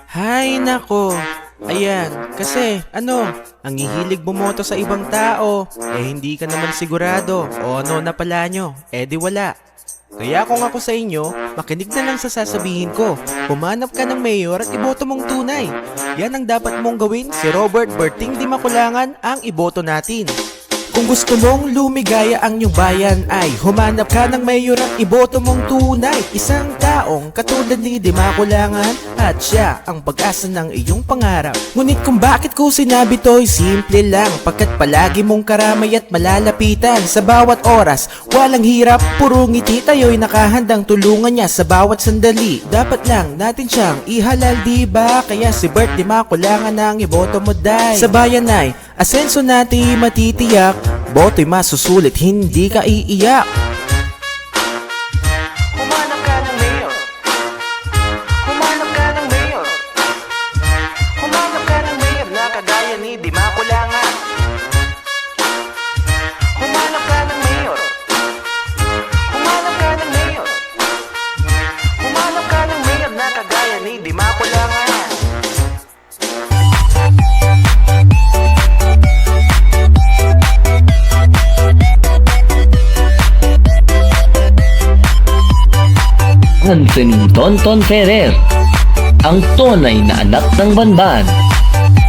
Hay nako. Ayan, kasi ang hihilig bumoto sa ibang tao, hindi ka naman sigurado o ano na pala nyo, di wala. Kaya kung ako sa inyo, makinig na lang sa sasabihin ko. Humanap ka ng mayor at iboto mong tunay. Yan ang dapat mong gawin, si Robert Berting Di Makulangan ang iboto natin. Kung gusto mong lumigaya ang iyong bayan ay humanap ka ng mayor at iboto mong tunay. Isang taong katulad ni Di Makulangan at siya ang pag-asa ng iyong pangarap. Ngunit kung bakit ko sinabi to'y simple lang, pagkat palagi mong karamay at malalapitan sa bawat oras. Walang hirap, puro ngiti, tayo'y nakahandang tulungan niya sa bawat sandali. Dapat lang natin siyang ihalal, diba? Kaya si Bert Di Makulangan ang iboto mo dahil sa bayan ay asenso natin matitiyak, boto'y masusulit, hindi ka iiyak. Humanap ka ng mayor. Humanap ka ng mayor. Humanap ka ng mayor na kagaya ni Di Makulangan. Humanap ka ng mayor. Humanap ka ng mayor. Humanap ka ng mayor na kagaya ni Di Makulangan. Anthony Tonton Ferrer, ang tunay na anak ng banban,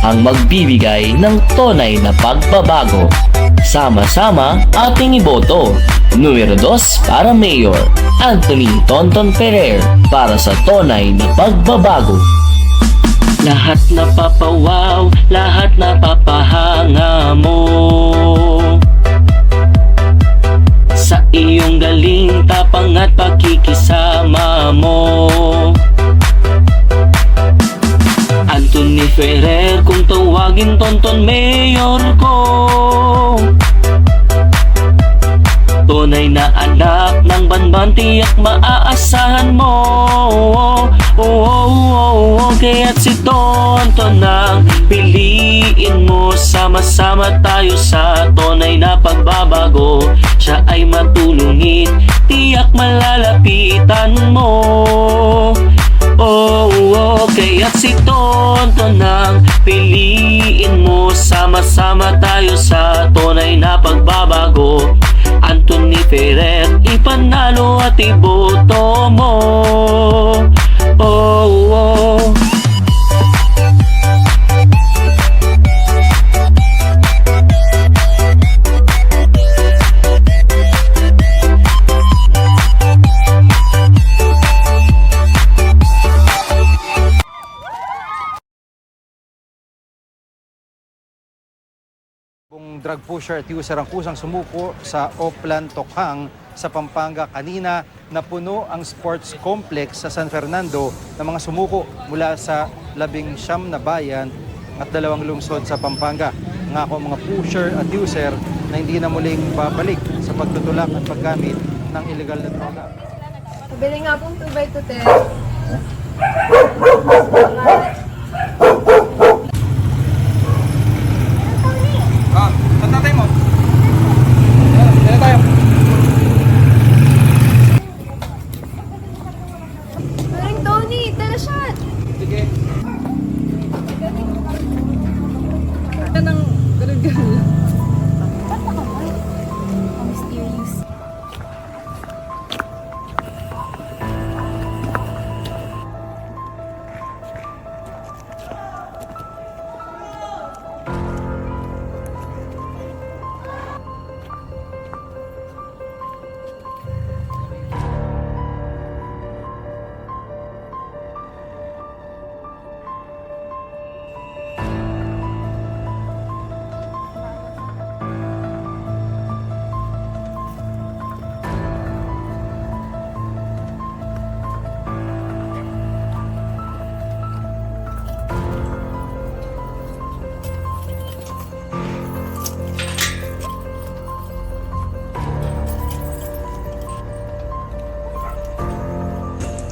ang magbibigay ng tunay na pagbabago. Sama-sama ating iboto. Numero 2 para Mayor, Anthony Tonton Ferrer, para sa tunay na pagbabago. Lahat na papawaw, lahat na papahanga mo, sa iyong galing, tapang at pakikisama mo. Anthony Ferrer, kung tawagin Tonton Mayor ko, tunay na anak ng banban, tiyak maaasahan mo. Kaya't si Tonton ang piliin mo. Sama-sama tayo sa tunay na pagbabago. Siya ay matulungin, tiyak malalapitan mo. Kaya't si Tonton ang piliin mo. Sama-sama tayo sa tunay na pagbabago. Anthony Ferrer, ipanalo at iboto mo. Drug pusher at user ang kusang sumuko sa Oplan Tokhang sa Pampanga kanina. Napuno ang sports complex sa San Fernando ng mga sumuko mula sa 19 na bayan at 2 lungsod sa Pampanga. Ngako ang mga pusher at user na hindi na muling babalik sa pagtutulak at paggamit ng illegal na droga. Pabili nga pong 2x2 test. Tatay mo. Dito tayo. Maring Tony, tala shot! Sige. Ganang ganun-ganun. Ba't nakabay? Ang mysterious.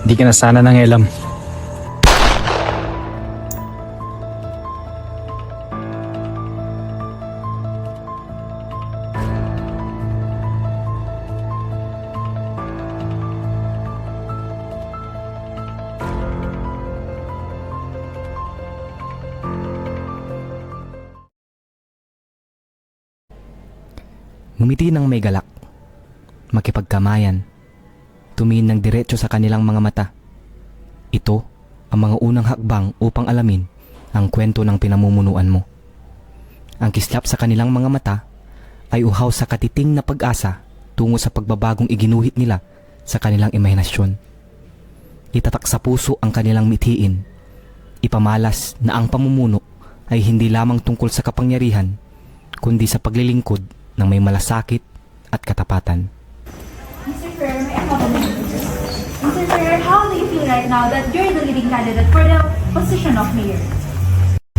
Di ka na sana nangialam. Ngumiti ng may galak. Makipagkamayan. Tumingin ng diretso sa kanilang mga mata. Ito ang mga unang hakbang upang alamin ang kwento ng pinamumunuan mo. Ang kislap sa kanilang mga mata ay uhaw sa katiting na pag-asa tungo sa pagbabagong iginuhit nila sa kanilang imahinasyon. Itatak sa puso ang kanilang mithiin. Ipamalas na ang pamumuno ay hindi lamang tungkol sa kapangyarihan, kundi sa paglilingkod ng may malasakit at katapatan. Mr. Fair, may Mr. Fair, how do you feel right now that you're the leading candidate for the position of mayor?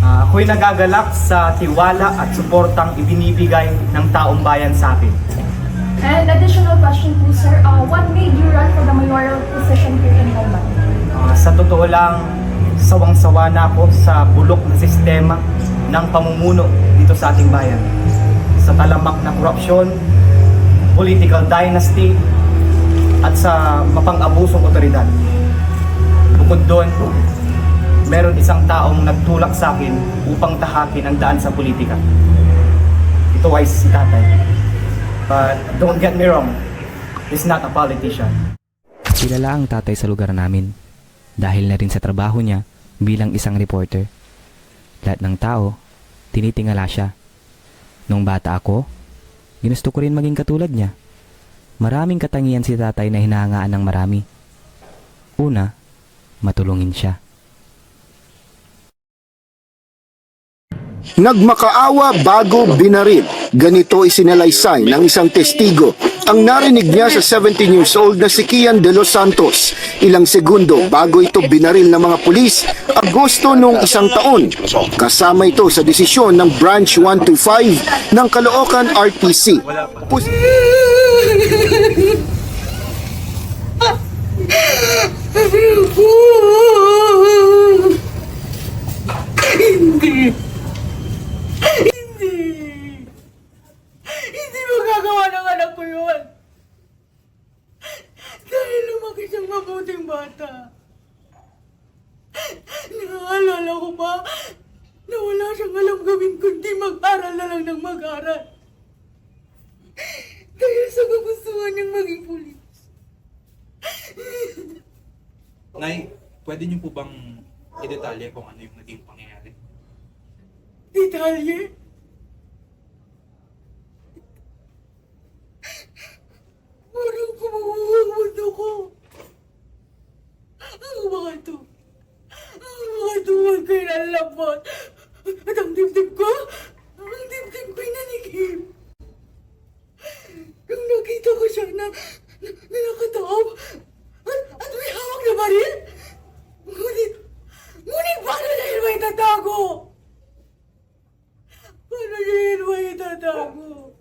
Ako'y nagagalak sa tiwala at suportang ibinibigay ng taong bayan sa akin. And additional question po, sir, what made you run for the mayoral position here in Lomban? Sa totoo lang, sawang-sawa na ako sa bulok na sistema ng pamumuno dito sa ating bayan. Sa talamak na korupsyon, political dynasty, at sa mapang-abusong otoridad. Bukod doon, meron isang taong nagtulak sa akin upang tahakin ang daan sa politika. Ito ay si tatay. But don't get me wrong, he's not a politician. Kilala ang tatay sa lugar namin dahil na rin sa trabaho niya bilang isang reporter. Lahat ng tao, tinitingala siya. Nung bata ako, ginusto ko rin maging katulad niya. Maraming katangian si tatay na hinahangaan ng marami. Una, matulungin siya. Nagmakaawa bago binaril. Ganito isinalaysay ng isang testigo ang narinig niya sa 17 years old na si Kian de los Santos. Ilang segundo bago ito binaril ng mga pulis, Agosto noong isang taon. Kasama ito sa desisyon ng Branch 125 ng Caloocan RTC. Hindi magagawa ng anak ko yun. Dahil lumaki siyang mabuting bata. Naaalala ko ba na wala siyang alam gawin kundi mag-aral na lang ng mag-aral. Dahil sa kagustuhan niyang maging pulis. Nay, pwede niyo po bang i-detalye kung ano yung naging pangyayari? Detalye? Parang kumuha ang mundo ko. Ang mga ito ay kailalabot. At ang dibdib ko'y nanikip. Nung nakita ko siya na nakataob at may hawak na baril. Ngunit paano niya yun may tatago? Paano niya yun may tatago?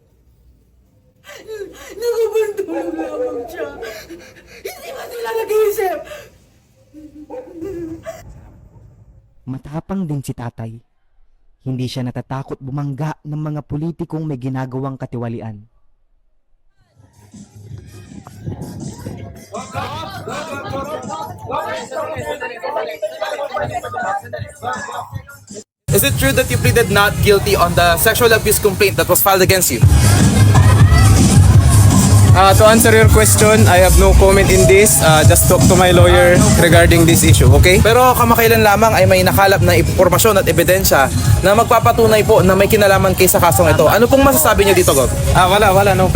Nakabantulog lamang siya. Hindi ba sila nag-iisip? Matapang din si tatay. Hindi siya natatakot bumangga ng mga politikong may ginagawang katiwalian. Is it true that you pleaded not guilty on the sexual abuse complaint that was filed against you? To answer your question, I have no comment in this. Just talk to my lawyer regarding this issue, okay? Pero kamakailan lamang ay may nakalap na impormasyon at ebidensya na magpapatunay po na may kinalaman kayo sa kasong ito. Ano pong masasabi niyo dito, Gov? Wala, no.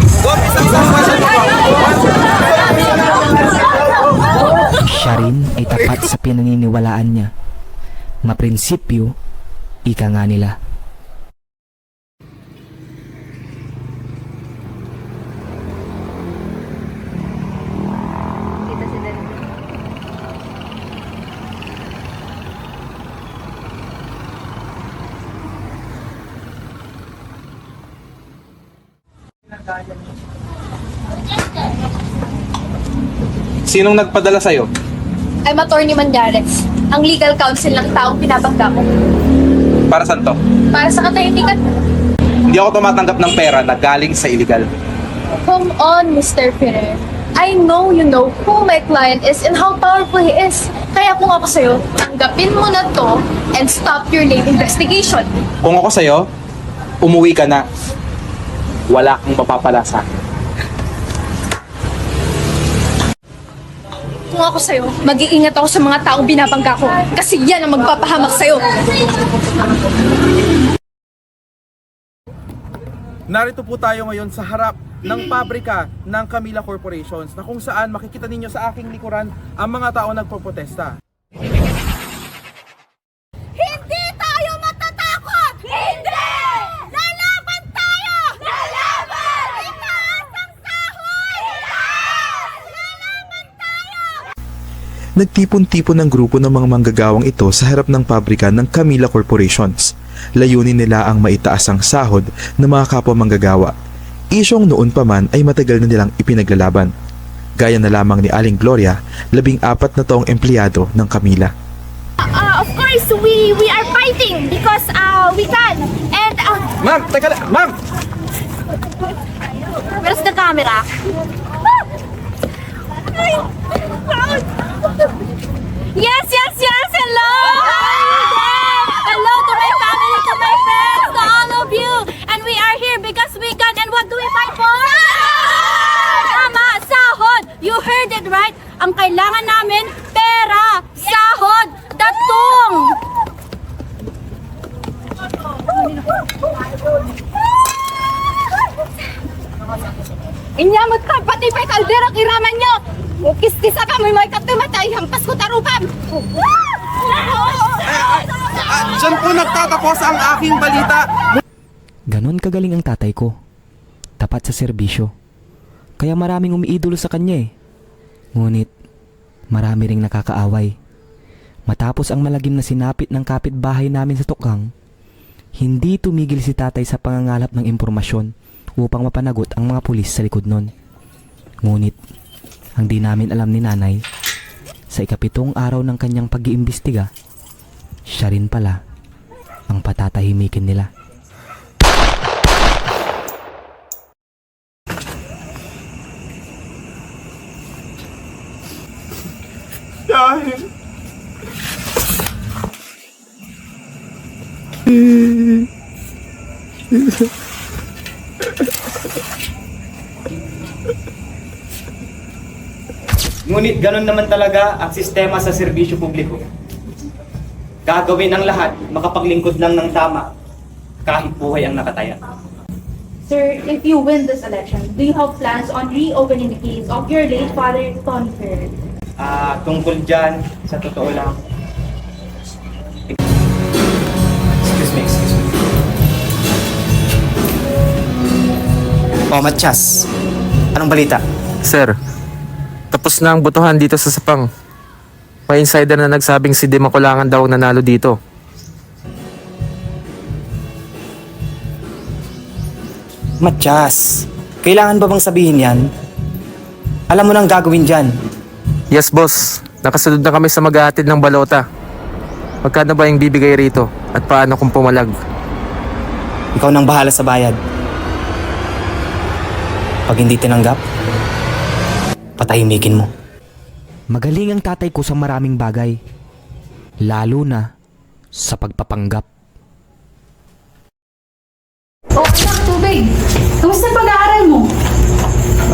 Siya rin ay tapat sa pinaniniwalaan niya. Maprinsipyo, ika nga nila. Kita si Dad. Sinong nagpadala sa'yo? I'm Attorney Manjares, ang legal counsel ng taong pinabangga mo. Para saan to? Para sa katahimikan. Hindi ako tumatanggap ng pera na galing sa illegal. Come on, Mr. Ferrer. I know you know who my client is and how powerful he is. Kaya kung ako sa'yo, tanggapin mo na to and stop your late investigation. Kung ako sa'yo, umuwi ka na. wala kang mapapala sa akin. Kung ako sa'yo, mag-iingat ako sa mga taong binabangga ko. Kasi yan ang magpapahamak sa'yo. Narito po tayo ngayon sa harap ng pabrika ng Camila Corporations na kung saan makikita ninyo sa aking likuran ang mga tao nagpoprotesta. Hindi tayo matatakot! Hindi! Lalaban tayo! Lalaban! Itaas ang sahod! Lalaban tayo! Nagtipon-tipon ng grupo ng mga manggagawang ito sa harap ng pabrika ng Camila Corporations. Layunin nila ang maitaas ang sahod ng mga kapwa manggagawa. Isyong noon pa man ay matagal na nilang ipinaglalaban. Gaya na lamang ni Aling Gloria, 14 na taong empleyado ng Camila. Of course, we are fighting because we can. And Ma'am, teka lang, ma'am! where's the camera? Yes, yes, yes! Hello! Hello to my family, to my friends, to all of you! And we are here because we can. And what do we fight for? Tama, sahod! You heard it right? Ang kailangan namin, pera, sahod, datong! Inyamot ka, pati pa'y kaldero kiraman nyo! Ukis-kisa ka, may katimatay, hampas ko tarupam! Diyan po nagtatapos ang aking balita. Ganon kagaling ang tatay ko. Tapat sa serbisyo. Kaya maraming umiidolo sa kanya eh. Ngunit, marami ring nakakaaway. Matapos ang malagim na sinapit ng kapitbahay namin sa tukang, hindi tumigil si tatay sa pangangalap ng impormasyon upang mapanagot ang mga pulis sa likod nun. Ngunit, ang di namin alam ni nanay, sa ika-7 araw ng kanyang pag-iimbestiga, siya rin pala ang patatahimikin nila. Ngunit ganun naman talaga ang sistema sa serbisyo publiko. Gagawin ang lahat, makapaglingkod lang ng tama, kahit buhay ang nakataya. Sir, if you win this election, do you have plans on reopening the case of your late father, Tony Ferrer? Tungkol dyan, sa totoo lang. Excuse me. Oh, Matias. Anong balita? Sir, tapos na ang botohan dito sa Sapang. May insider na nagsabing si Dima Kulangan daw ang nanalo dito. Matias, kailangan ba bang sabihin yan? Alam mo nang gagawin dyan. Yes, boss. Nakasunod na kami sa maghahatid ng balota. Magkano ba yung bibigay rito? At paano kung pumalag? Ikaw nang bahala sa bayad. Pag hindi tinanggap, patahimikin mo. Magaling ang tatay ko sa maraming bagay, lalo na sa pagpapanggap. Oh, anak, tubig! Kamusta ang pag-aaral mo?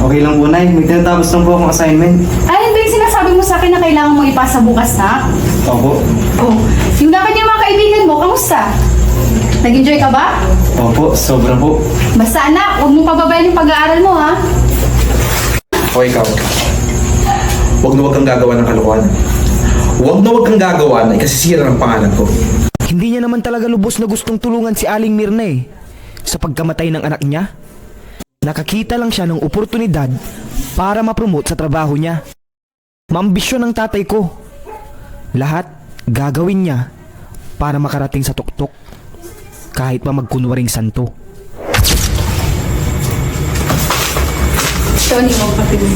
Okay lang po, Nay. May tinatapos lang po akong assignment. Ay, ba yung sinasabi mo sa akin na kailangan mong ipasa bukas na? Opo. Oh, yung dapat yung mga kaibigan mo, kamusta? Nag-enjoy ka ba? Opo, sobra po. Basta anak, huwag mong pababayan yung pag-aaral mo, ha? O ikaw, huwag kang gagawa ng kalokohan. Huwag kang gagawa na ikasisira ng pangalan ko. Hindi niya naman talaga lubos na gustong tulungan si Aling Mirna eh. Sa pagkamatay ng anak niya, nakakita lang siya ng oportunidad para ma-promote sa trabaho niya. Maambisyon ng tatay ko. Lahat gagawin niya para makarating sa tuktok. Kahit pa magkunwaring santo. Tony, huwag patigil.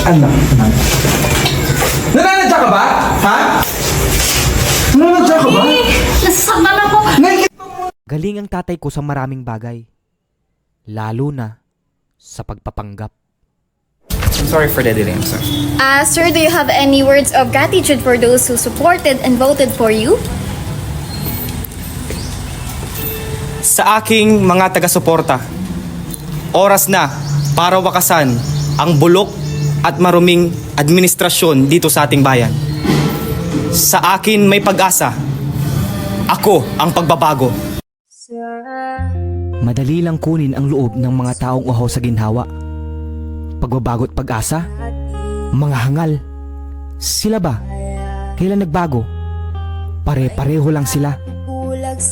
Anak. Nananadya ka ba? Ha? Nananadya ka ba? Nasasaktan ako! Galing ang tatay ko sa maraming bagay, lalo na sa pagpapanggap. I'm sorry for the delay, sir. Sir, do you have any words of gratitude for those who supported and voted for you? Sa aking mga taga-suporta, oras na para wakasan ang bulok at maruming administrasyon dito sa ating bayan. Sa akin may pag-asa. Ako ang pagbabago. Madali lang kunin ang loob ng mga taong uhaw sa ginhawa. Pagbabago't pag-asa? Mga hangal. Sila ba? Kailan nagbago? Pare-pareho lang sila.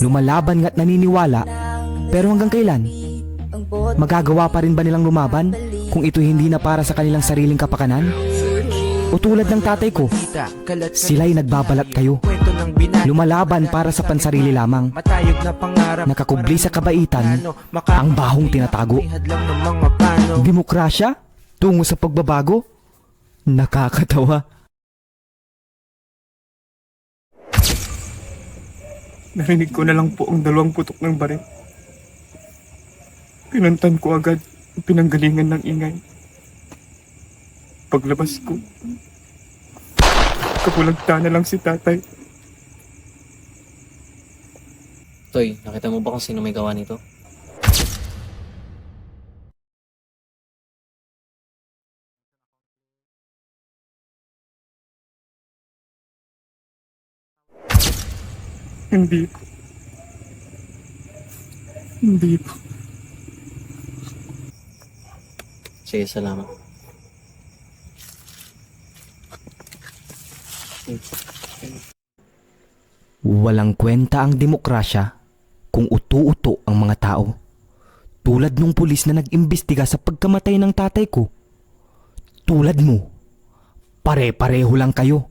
Lumalaban nga't naniniwala, pero hanggang kailan? Magagawa pa rin ba nilang lumaban kung ito hindi na para sa kanilang sariling kapakanan? O tulad ng tatay ko, sila'y nagbabalat kayo. Lumalaban para sa pansarili lamang. Nakakubli sa kabaitan, ang bahong tinatago. Demokrasya? Tungo sa pagbabago? Nakakatawa. Narinig ko na lang po ang 2 putok ng baril. Pinantan ko agad ang pinanggalingan ng ingay. Paglabas ko, kapulagta na lang si tatay. Toy, nakita mo ba kung sino may gawa nito? Hindi po. Hindi po. Sige, salamat. Walang kwenta ang demokrasya kung uto-uto ang mga tao. Tulad nung pulis na nag-imbestiga sa pagkamatay ng tatay ko. Tulad mo, pare-pareho lang kayo.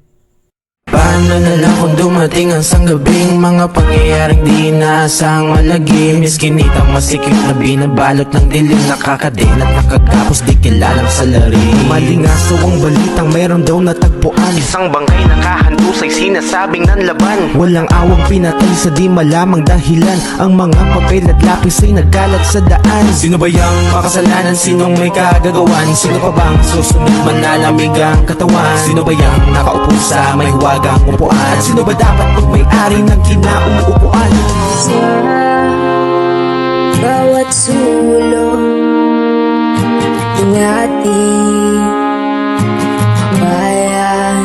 Paano na lang kung dumating ang sanggabing mga pangyayaring di inaasang malagim? Miskinitang masikip na binabalot ng dilim, nakakadin at nakagapos di kilalang salarin. Malingaso ang balitang mayroon daw natagpuan, isang bangkay nakahandusay sinasabing nanlaban. Walang awang pinatay sa di malamang dahilan, ang mga papel at lapis ay nagkalat sa daan. Sino ba yung makasalanan? Sinong may kagagawan? Sino pa bang susunod manalamig ang katawan? Sino ba yung nakaupo sa may huwagang upuan? At sino ba dapat magmay-ari ng kinauupuan? Sa bawat sulok ng ating bayan,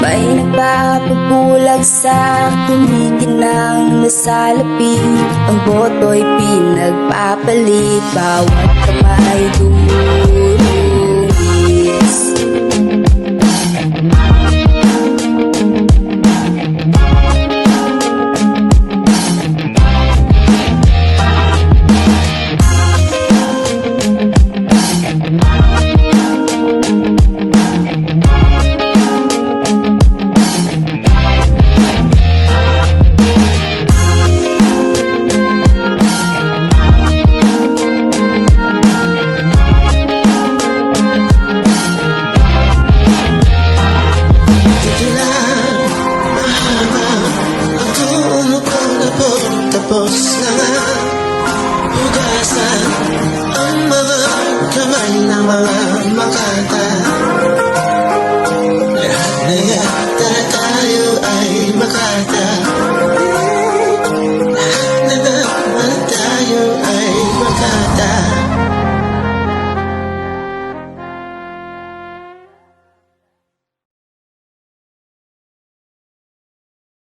may nagpapabulag sa kumikinang nasalapi. Ang boto'y pinagpapalit, bawat kamay